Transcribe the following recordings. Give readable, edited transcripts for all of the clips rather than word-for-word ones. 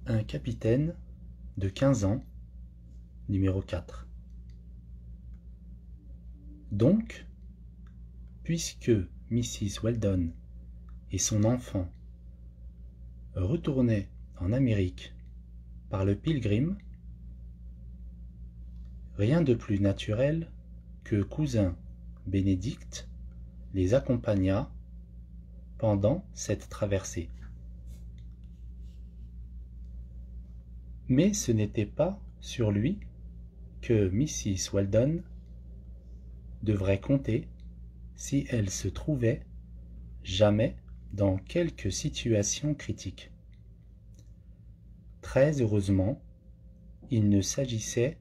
Un capitaine de 15 ans, numéro 4. Donc, puisque Mrs. Weldon et son enfant retournaient en Amérique par le Pilgrim, rien de plus naturel que cousin Bénédicte les accompagnât pendant cette traversée. Mais ce n'était pas sur lui que Mrs. Weldon devrait compter si elle se trouvait jamais dans quelque situation critique. Très heureusement, il ne s'agissait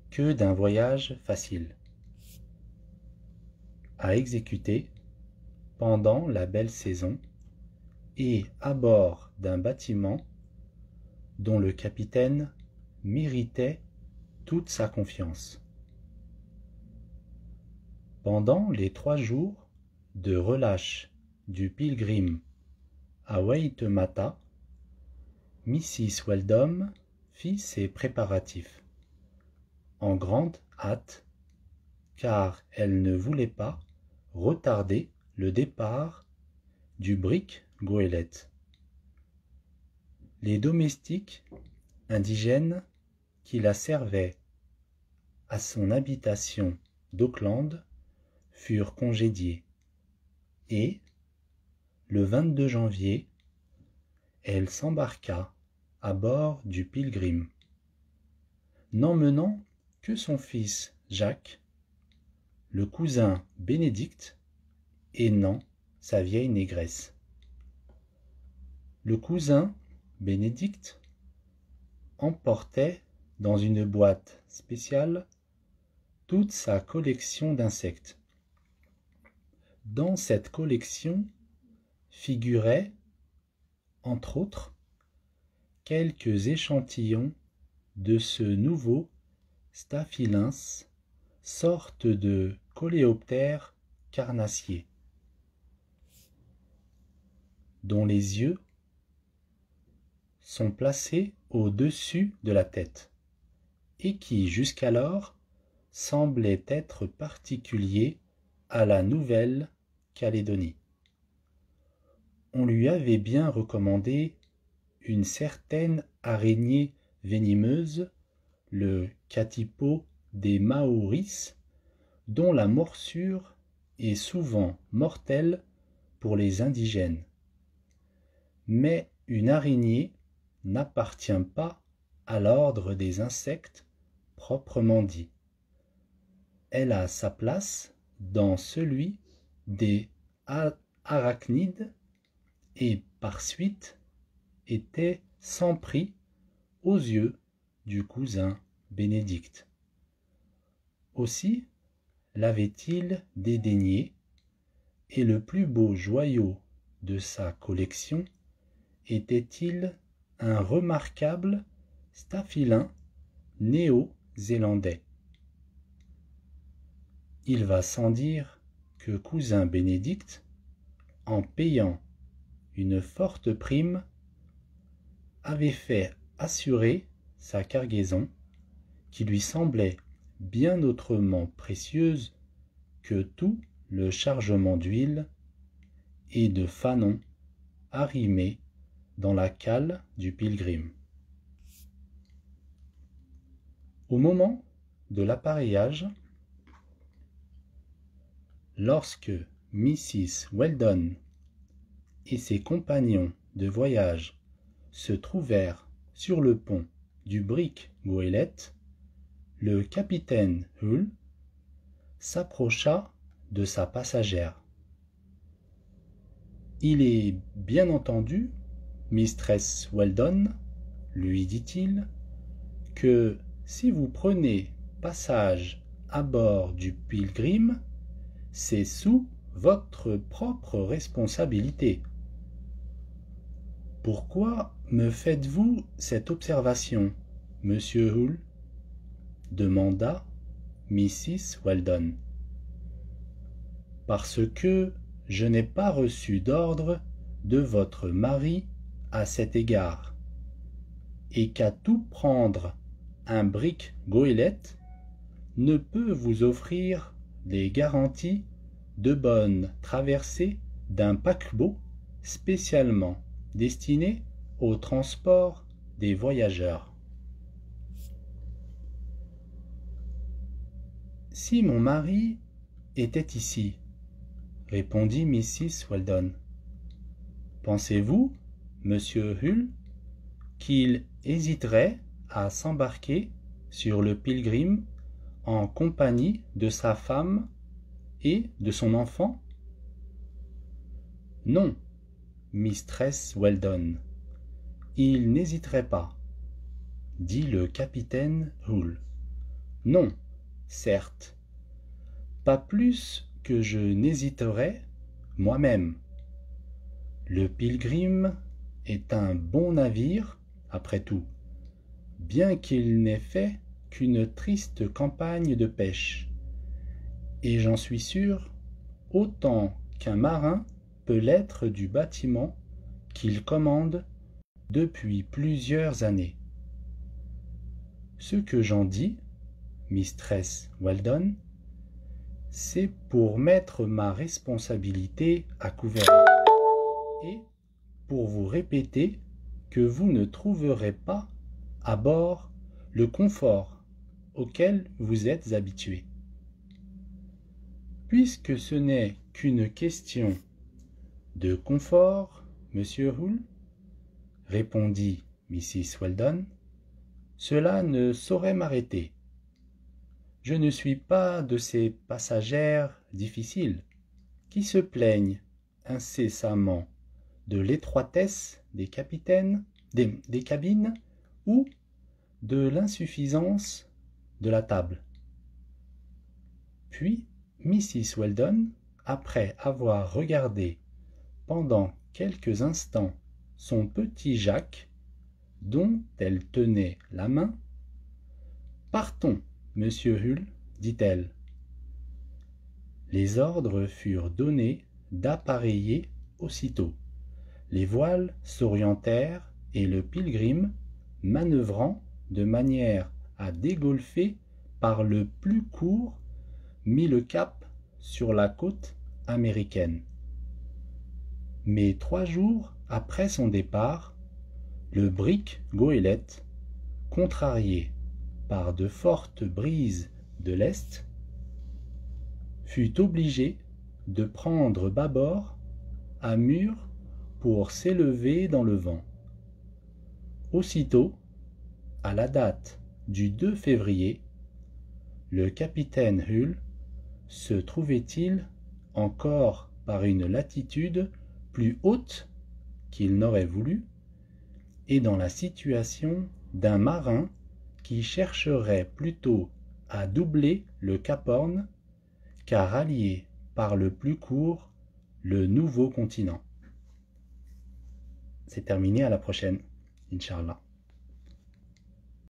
que d'un voyage facile à exécuter pendant la belle saison et à bord d'un bâtiment dont le capitaine méritait toute sa confiance. Pendant les 3 jours de relâche du Pilgrim à Waitemata, Mrs. Weldon fit ses préparatifs en grande hâte, car elle ne voulait pas retarder le départ du brick goélette. Les domestiques indigènes qui la servaient à son habitation d'Auckland furent congédiés et, le 22 janvier, elle s'embarqua à bord du Pilgrim, n'emmenant que son fils Jacques, le cousin Bénédicte et Nan, sa vieille négresse. Le cousin Bénédicte emportait dans une boîte spéciale toute sa collection d'insectes. Dans cette collection figuraient, entre autres, quelques échantillons de ce nouveau Staphylince, sorte de coléoptère carnassier, dont les yeux sont placés au-dessus de la tête et qui, jusqu'alors, semblait être particulier à la Nouvelle-Calédonie. On lui avait bien recommandé une certaine araignée venimeuse, le Katipo des Maoris, dont la morsure est souvent mortelle pour les indigènes. Mais une araignée n'appartient pas à l'ordre des insectes proprement dit. Elle a sa place dans celui des arachnides et par suite était sans prix aux yeux du cousin Bénédicte. Aussi l'avait-il dédaigné, et le plus beau joyau de sa collection était-il un remarquable staphylin néo-zélandais. Il va sans dire que cousin Bénédicte, en payant une forte prime, avait fait assurer sa cargaison, qui lui semblait bien autrement précieuse que tout le chargement d'huile et de fanon arrimé dans la cale du Pilgrim. Au moment de l'appareillage, lorsque Mrs. Weldon et ses compagnons de voyage se trouvèrent sur le pont du brick goélette, le capitaine Hull s'approcha de sa passagère. « Il est bien entendu, Mistress Weldon, lui dit-il, que si vous prenez passage à bord du Pilgrim, c'est sous votre propre responsabilité. Pourquoi me faites-vous cette observation, monsieur Hull ? Demanda Mrs. Weldon. Parce que je n'ai pas reçu d'ordre de votre mari à cet égard. et qu'à tout prendre un brick goélette ne peut vous offrir les garanties de bonne traversée d'un paquebot spécialement destiné au transport des voyageurs. Si mon mari était ici, répondit Mrs. Weldon, pensez-vous, monsieur Hull, qu'il hésiterait à s'embarquer sur le Pilgrim en compagnie de sa femme et de son enfant? Non, mistress Weldon, il n'hésiterait pas, dit le capitaine Hull. Non, certes, pas plus que je n'hésiterais moi-même. Le Pilgrim est un bon navire, après tout, bien qu'il n'ait fait qu'une triste campagne de pêche, et j'en suis sûr, autant qu'un marin peut l'être du bâtiment qu'il commande depuis plusieurs années. Ce que j'en dis, mistress Weldon, c'est pour mettre ma responsabilité à couvert et pour vous répéter que vous ne trouverez pas à bord le confort auquel vous êtes habitué. Puisque ce n'est qu'une question de confort, monsieur Hull, répondit Mrs. Weldon, cela ne saurait m'arrêter. Je ne suis pas de ces passagères difficiles qui se plaignent incessamment de l'étroitesse des cabines ou de l'insuffisance de la table. Puis Mrs. Weldon, après avoir regardé pendant quelques instants son petit Jacques, dont elle tenait la main, « Partons, monsieur Hull, dit-elle. » Les ordres furent donnés d'appareiller aussitôt. Les voiles s'orientèrent et le Pilgrim, manœuvrant de manière à dégolfer par le plus court, mit le cap sur la côte américaine. Mais 3 jours après son départ, le brick goélette, contrarié par de fortes brises de l'est, fut obligé de prendre bâbord à mur pour s'élever dans le vent. Aussitôt, à la date du 2 février, le capitaine Hull se trouvait-il encore par une latitude plus haute qu'il n'aurait voulu, et dans la situation d'un marin qui chercherait plutôt à doubler le Cap Horn qu'à rallier par le plus court le nouveau continent. C'est terminé, à la prochaine, Inch'Allah.